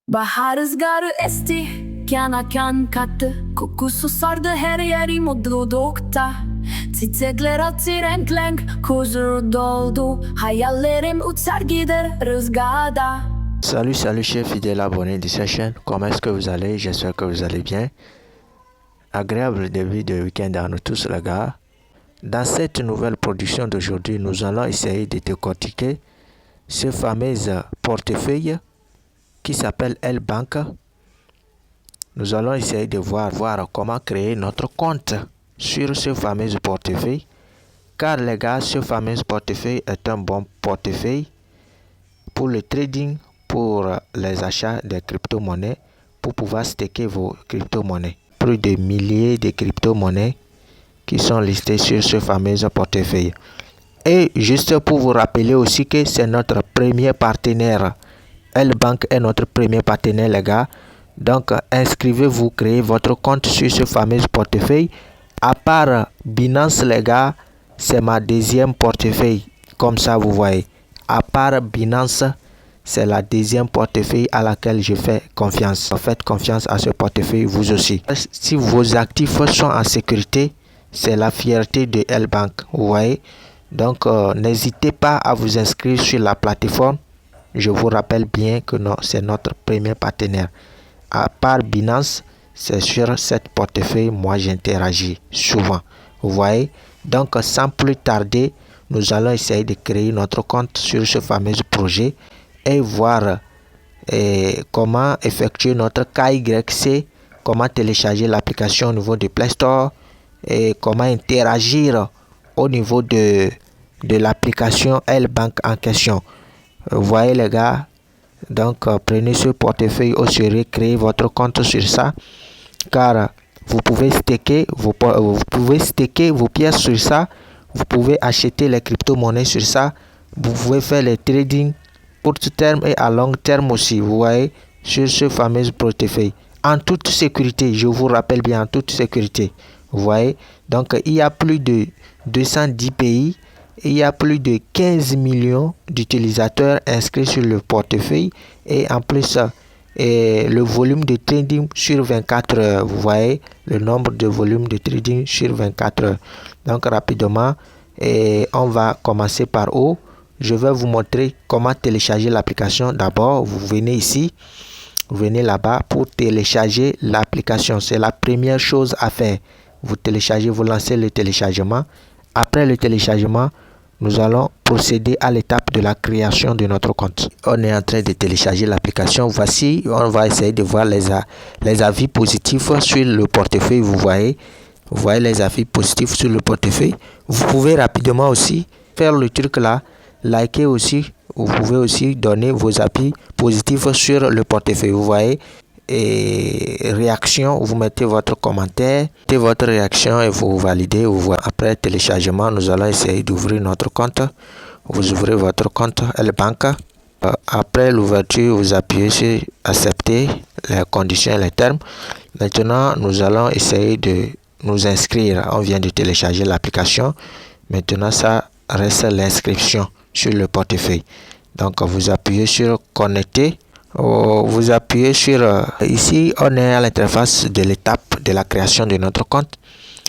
Bahar rüzgarı esti, kana kan kattı. Kokusu sardı her yeri mutlulukta. Çiçekler açtı renk renk, huzur doldu. Hayallerim uçar gider rüzgarda. Salut chers fidèles abonnés de cette chaîne, comment est-ce que vous allez? J'espère que vous allez bien. Agréable début de week-end à nous tous les gars. Dans cette nouvelle production d'aujourd'hui, nous allons essayer de décortiquer ce fameux portefeuille qui s'appelle L-Bank. Nous allons essayer de voir comment créer notre compte sur ce fameux portefeuille. Car les gars, ce fameux portefeuille est un bon portefeuille pour le trading, pour les achats des crypto-monnaies, pour pouvoir staker vos crypto-monnaies. Plus de milliers de crypto-monnaies qui sont listées sur ce fameux portefeuille. Et juste pour vous rappeler aussi que c'est notre premier partenaire. L-Bank est notre premier partenaire les gars. Donc inscrivez-vous, créez votre compte sur ce fameux portefeuille. À part Binance les gars, c'est ma deuxième portefeuille. Comme ça vous voyez. À part Binance, c'est la deuxième portefeuille à laquelle je fais confiance. Faites confiance à ce portefeuille vous aussi. Si vos actifs sont en sécurité, c'est la fierté de L-Bank. Vous voyez. Donc n'hésitez pas à vous inscrire sur la plateforme. Je vous rappelle bien que c'est notre premier partenaire. À part Binance, c'est sur cette portefeuille, moi j'interagis souvent. Vous voyez. Donc sans plus tarder, nous allons essayer de créer notre compte sur ce fameux projet et voir comment effectuer notre KYC, comment télécharger l'application au niveau du Play Store et comment interagir au niveau de l'application L-Bank en question. Vous voyez les gars, donc prenez ce portefeuille au sérieux, créez votre compte sur ça, car vous pouvez staker vos pièces sur ça, vous pouvez acheter les crypto-monnaies sur ça, vous pouvez faire les trading court terme et à long terme aussi, vous voyez, sur ce fameux portefeuille, en toute sécurité, je vous rappelle bien, en toute sécurité, vous voyez. Donc il y a plus de 210 pays, il y a plus de 15 millions d'utilisateurs inscrits sur le portefeuille et en plus le volume de trading sur 24 heures, vous voyez le nombre de volumes de trading sur 24 heures. Donc rapidement, on va commencer par où je vais vous montrer comment télécharger l'application. D'abord, vous venez ici, vous venez là-bas pour télécharger l'application. C'est la première chose à faire. Vous téléchargez, vous lancez le téléchargement. Après le téléchargement, nous allons procéder à l'étape de la création de notre compte. On est en train de télécharger l'application. Voici, on va essayer de voir les avis positifs sur le portefeuille. Vous voyez les avis positifs sur le portefeuille. Vous pouvez rapidement aussi faire le truc là, liker aussi. Vous pouvez aussi donner vos avis positifs sur le portefeuille. Vous voyez. Et réaction, vous mettez votre commentaire, mettez votre réaction et vous validez. Vous voyez. Après téléchargement, nous allons essayer d'ouvrir notre compte. Vous ouvrez votre compte L-Bank. Après l'ouverture, vous appuyez sur accepter les conditions et les termes. Maintenant, nous allons essayer de nous inscrire. On vient de télécharger l'application. Maintenant, ça reste l'inscription sur le portefeuille. Donc, vous appuyez sur connecter. Vous appuyez sur ici, on est à l'interface de l'étape de la création de notre compte.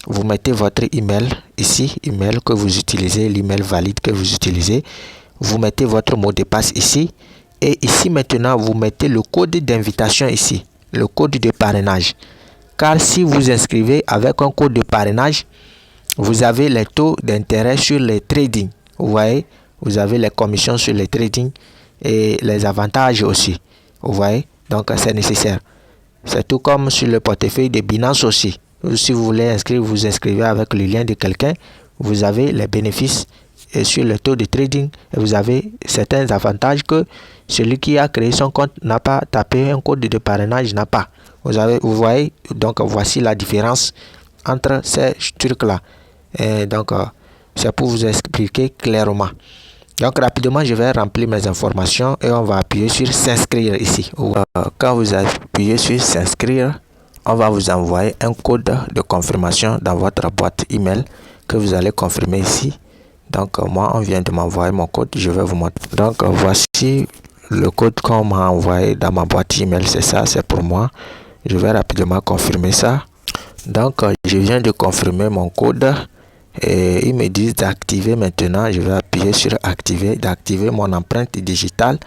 Vous mettez votre email ici, email que vous utilisez, l'email valide que vous utilisez. Vous mettez votre mot de passe ici. Et ici maintenant, vous mettez le code d'invitation ici, le code de parrainage. Car si vous inscrivez avec un code de parrainage, vous avez les taux d'intérêt sur les trading. Vous voyez, vous avez les commissions sur les trading et les avantages aussi. Vous voyez, donc c'est nécessaire. C'est tout comme sur le portefeuille de Binance aussi. Si vous voulez inscrire, vous inscrivez avec le lien de quelqu'un. Vous avez les bénéfices et sur le taux de trading. Et vous avez certains avantages que celui qui a créé son compte n'a pas tapé un code de parrainage, n'a pas. Vous voyez, donc voici la différence entre ces trucs-là. Et donc, c'est pour vous expliquer clairement. Donc rapidement, je vais remplir mes informations et on va appuyer sur s'inscrire ici. Quand vous appuyez sur s'inscrire, on va vous envoyer un code de confirmation dans votre boîte email que vous allez confirmer ici. Donc moi, on vient de m'envoyer mon code, je vais vous montrer. Donc voici le code qu'on m'a envoyé dans ma boîte email, c'est ça, c'est pour moi. Je vais rapidement confirmer ça. Donc, je viens de confirmer mon code et ils me disent d'activer maintenant. Je vais appuyer sur activer, d'activer mon empreinte digitale.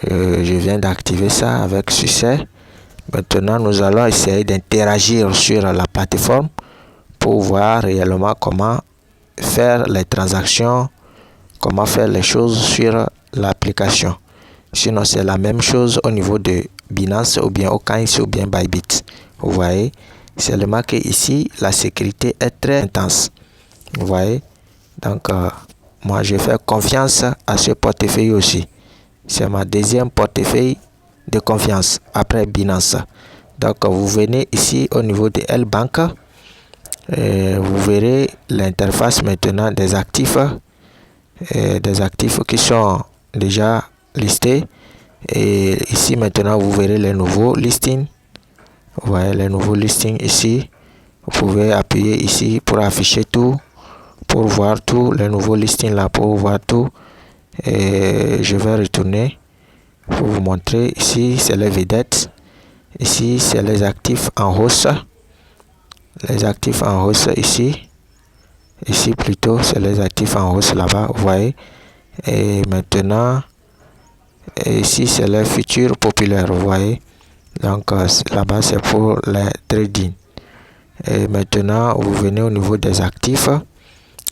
Je viens d'activer ça avec succès. Maintenant, nous allons essayer d'interagir sur la plateforme pour voir réellement comment faire les transactions, comment faire les choses sur l'application. Sinon, c'est la même chose au niveau de Binance ou bien OKX ou bien Bybit. Vous voyez, seulement que ici, la sécurité est très intense. Vous voyez, donc moi, je fais confiance à ce portefeuille aussi. C'est ma deuxième portefeuille de confiance après Binance. Donc, vous venez ici au niveau de L-Bank. Vous verrez l'interface maintenant des actifs qui sont déjà listés. Et ici maintenant, vous verrez les nouveaux listings. Vous voyez les nouveaux listings ici. Vous pouvez appuyer ici pour afficher tout, pour voir tous les nouveaux listings là, pour voir tout. Et je vais retourner pour vous montrer. Ici, c'est les vedettes. Ici, c'est les actifs en hausse. Les actifs en hausse ici. Ici plutôt, c'est les actifs en hausse là-bas. Vous voyez. Et maintenant, ici, c'est les futurs populaires. Vous voyez. Donc, là-bas, c'est pour les trading. Et maintenant, vous venez au niveau des actifs.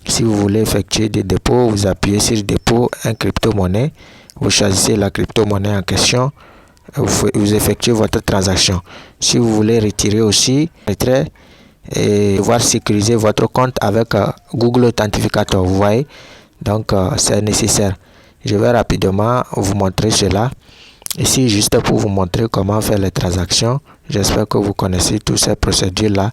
Si vous voulez effectuer des dépôts, vous appuyez sur dépôt, un crypto-monnaie. Vous choisissez la crypto-monnaie en question. Vous effectuez votre transaction. Si vous voulez retirer aussi, retrait et voir sécuriser votre compte avec Google Authentificator. Vous voyez, donc c'est nécessaire. Je vais rapidement vous montrer cela. Ici, juste pour vous montrer comment faire les transactions. J'espère que vous connaissez toutes ces procédures-là.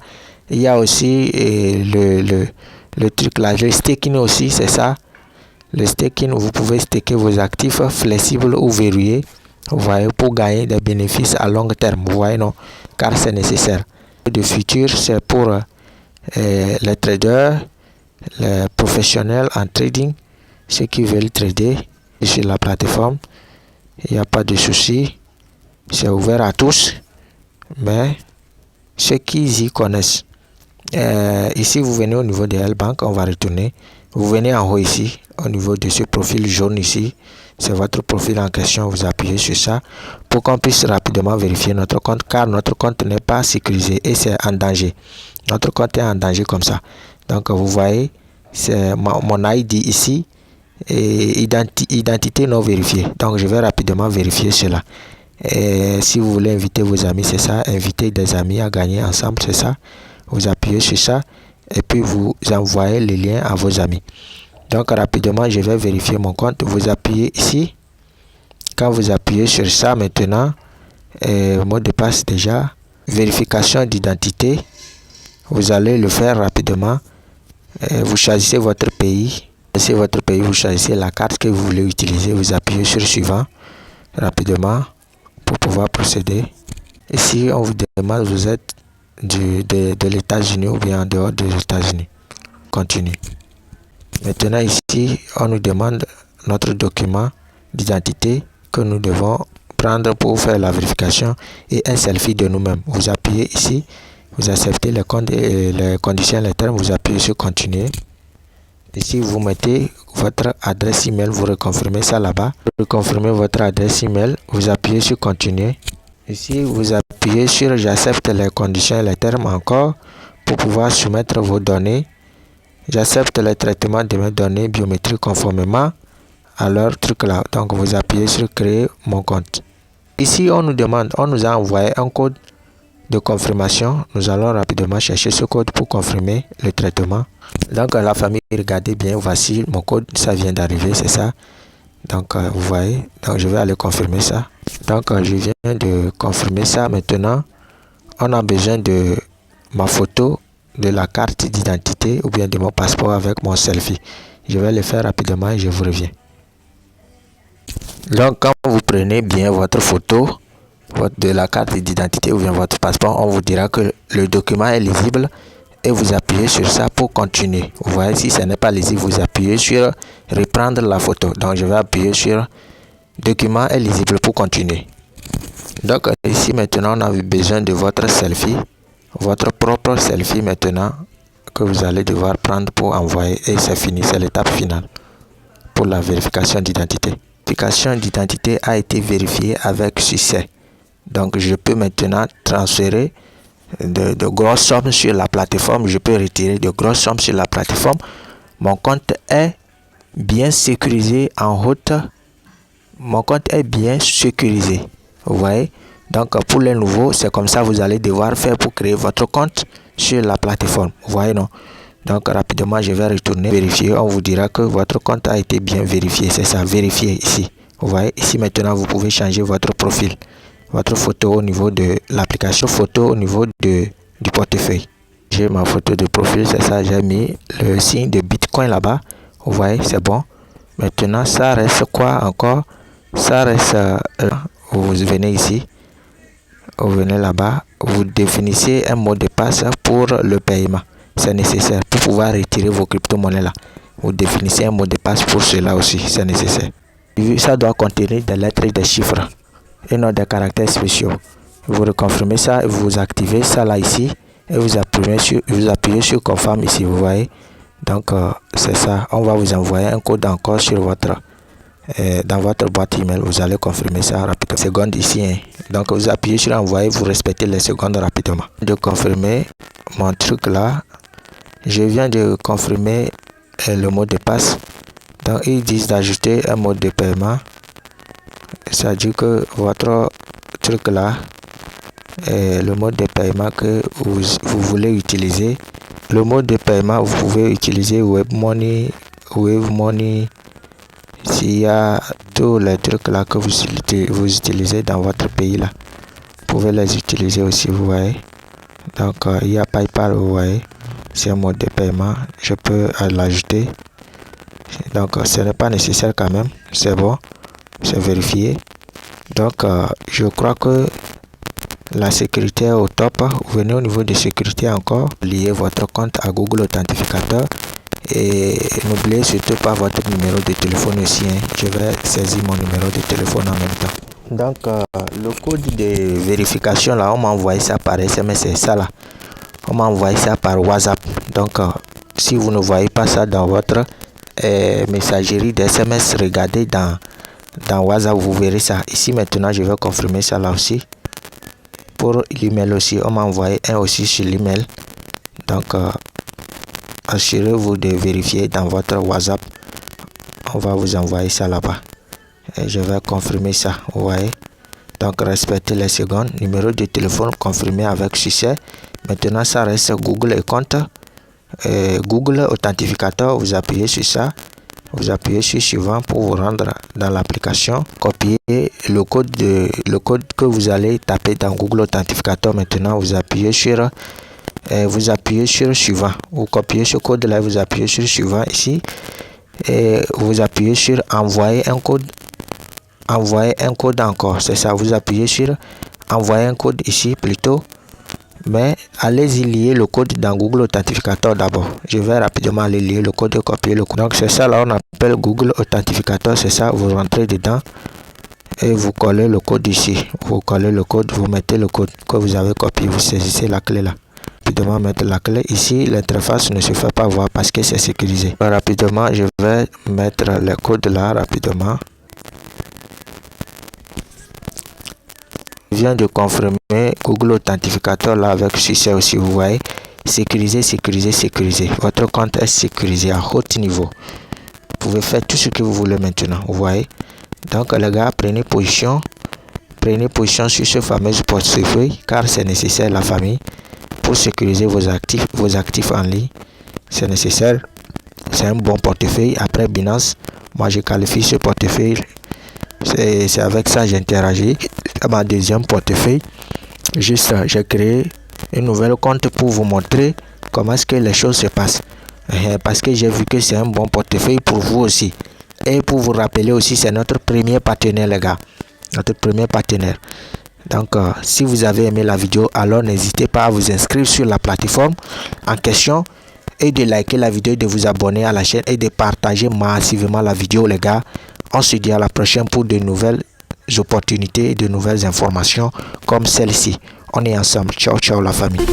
Il y a aussi le truc là, le staking aussi, c'est ça. Le staking, vous pouvez staker vos actifs flexibles ou verrouillés. Vous voyez, pour gagner des bénéfices à long terme. Vous voyez, non? Car c'est nécessaire. Le futur, c'est pour les traders, les professionnels en trading, ceux qui veulent trader sur la plateforme. Il n'y a pas de souci. C'est ouvert à tous. Mais ceux qui y connaissent. Ici, vous venez au niveau de L-Bank, on va retourner. Vous venez en haut ici, au niveau de ce profil jaune ici. C'est votre profil en question, vous appuyez sur ça pour qu'on puisse rapidement vérifier notre compte, car notre compte n'est pas sécurisé et c'est en danger. Notre compte est en danger comme ça. Donc, vous voyez, c'est mon ID ici et identité non vérifiée. Donc, je vais rapidement vérifier cela. Et si vous voulez inviter vos amis, c'est ça. Inviter des amis à gagner ensemble, c'est ça. Vous appuyez sur ça et puis vous envoyez les liens à vos amis. Donc rapidement, je vais vérifier mon compte. Vous appuyez ici. Quand vous appuyez sur ça maintenant, mot de passe déjà, vérification d'identité. Vous allez le faire rapidement. Vous choisissez votre pays. Vous choisissez la carte que vous voulez utiliser. Vous appuyez sur suivant rapidement pour pouvoir procéder. Ici, on vous demande, vous êtes de l'États-Unis ou bien en dehors des États-Unis. Continue. Maintenant ici, on nous demande notre document d'identité que nous devons prendre pour faire la vérification et un selfie de nous-mêmes. Vous appuyez ici, vous acceptez les conditions, les termes, vous appuyez sur continuer. Ici, vous mettez votre adresse email, vous reconfirmez ça là-bas. Vous reconfirmez votre adresse email, vous appuyez sur continuer. Ici, vous appuyez sur j'accepte les conditions et les termes encore pour pouvoir soumettre vos données. J'accepte le traitement de mes données biométriques conformément à leur truc là. Donc, vous appuyez sur créer mon compte. Ici, on nous a envoyé un code de confirmation. Nous allons rapidement chercher ce code pour confirmer le traitement. Donc, la famille, regardez bien, voici mon code, ça vient d'arriver, c'est ça. Donc, vous voyez, donc je vais aller confirmer ça. Donc, je viens de confirmer ça. Maintenant, on a besoin de ma photo, de la carte d'identité ou bien de mon passeport avec mon selfie. Je vais le faire rapidement et je vous reviens. Donc, quand vous prenez bien votre photo de la carte d'identité ou bien votre passeport, on vous dira que le document est lisible et vous appuyez sur ça pour continuer. Vous voyez, si ce n'est pas lisible, vous appuyez sur reprendre la photo. Donc, je vais appuyer sur Document est lisible pour continuer. Donc ici maintenant on a besoin de votre selfie, votre propre selfie maintenant que vous allez devoir prendre pour envoyer et c'est fini, c'est l'étape finale pour la vérification d'identité. La vérification d'identité a été vérifiée avec succès. Donc je peux maintenant transférer de grosses sommes sur la plateforme, je peux retirer de grosses sommes sur la plateforme. Mon compte est bien sécurisé en route. Mon compte est bien sécurisé. Vous voyez? Donc pour les nouveaux, c'est comme ça vous allez devoir faire pour créer votre compte sur la plateforme. Vous voyez, non? Donc rapidement, je vais retourner vérifier. On vous dira que votre compte a été bien vérifié. C'est ça, vérifier ici. Vous voyez, ici maintenant, vous pouvez changer votre profil. Votre photo au niveau de l'application, photo au niveau du portefeuille. J'ai ma photo de profil, c'est ça, j'ai mis le signe de Bitcoin là-bas. Vous voyez, c'est bon. Maintenant, ça reste quoi encore? Ça reste, vous venez ici, vous venez là-bas, vous définissez un mot de passe pour le paiement. C'est nécessaire pour pouvoir retirer vos crypto-monnaies là. Vous définissez un mot de passe pour cela aussi, c'est nécessaire. Ça doit contenir des lettres et des chiffres et non des caractères spéciaux. Vous reconfirmez ça et vous activez ça là ici et vous appuyez sur confirme ici, vous voyez. Donc c'est ça, on va vous envoyer un code encore sur votre dans votre boîte email. Vous allez confirmer ça rapidement. Seconde ici, hein. Donc vous appuyez sur envoyer, vous respectez les secondes rapidement. De confirmer mon truc là, je viens de confirmer le mot de passe. Donc ils disent d'ajouter un mot de paiement. Ça dit que votre truc là, le mode de paiement que vous voulez utiliser. Le mode de paiement, vous pouvez utiliser WebMoney, Wave Money. S'il y a tous les trucs là que vous utilisez dans votre pays là, vous pouvez les utiliser aussi, vous voyez. Donc il y a PayPal, vous voyez, c'est un mode de paiement, je peux l'ajouter. Donc ce n'est pas nécessaire quand même, c'est bon, c'est vérifié. Donc je crois que la sécurité est au top. Vous venez au niveau de sécurité encore, liez votre compte à Google Authentificateur et n'oubliez surtout pas votre numéro de téléphone aussi, hein. Je vais saisir mon numéro de téléphone en même temps. Donc le code de vérification là, on m'a envoyé ça par SMS, c'est ça là, on m'a envoyé ça par WhatsApp. Donc si vous ne voyez pas ça dans votre messagerie d'SMS, regardez dans WhatsApp, vous verrez ça. Ici maintenant je vais confirmer ça là aussi. Pour l'email aussi, on m'a envoyé un aussi sur l'email. Donc assurez-vous de vérifier dans votre WhatsApp. On va vous envoyer ça là-bas. Et je vais confirmer ça, vous voyez. Donc respectez les secondes. Numéro de téléphone confirmé avec succès. Maintenant ça reste Google et compte. Google Authentificateur, vous appuyez sur ça. Vous appuyez sur suivant pour vous rendre dans l'application. Copiez le code que vous allez taper dans Google Authentificateur. Maintenant vous appuyez sur suivant. Vous copiez ce code là, vous appuyez sur suivant ici et vous appuyez sur envoyer un code. Envoyer un code encore, c'est ça. Vous appuyez sur envoyer un code ici plutôt. Mais allez-y lier le code dans Google Authentificateur d'abord. Je vais rapidement aller lier le code et copier le code. Donc c'est ça là, on appelle Google Authentificateur, c'est ça. Vous rentrez dedans et vous collez le code ici. Vous collez le code, vous mettez le code que vous avez copié, vous saisissez la clé là. Rapidement mettre la clé ici, l'interface ne se fait pas voir parce que c'est sécurisé. Rapidement, je vais mettre le code là rapidement. Je viens de confirmer Google Authentificateur là avec succès aussi, vous voyez. Sécurisé, sécurisé, sécurisé. Votre compte est sécurisé à haut niveau. Vous pouvez faire tout ce que vous voulez maintenant, vous voyez. Donc les gars, prenez position sur ce fameux portefeuille car c'est nécessaire, la famille, pour sécuriser vos actifs en ligne. C'est nécessaire. C'est un bon portefeuille. Après Binance, moi je qualifie ce portefeuille. C'est avec ça j'interagis. Ma deuxième portefeuille, juste j'ai créé une nouvelle compte pour vous montrer comment est-ce que les choses se passent, parce que j'ai vu que c'est un bon portefeuille pour vous aussi et pour vous rappeler aussi, c'est notre premier partenaire les gars, notre premier partenaire. Donc si vous avez aimé la vidéo, alors n'hésitez pas à vous inscrire sur la plateforme en question et de liker la vidéo, de vous abonner à la chaîne et de partager massivement la vidéo les gars. on se dit à la prochaine pour de nouvelles opportunités et de nouvelles informations comme celle-ci. On est ensemble. Ciao, ciao la famille.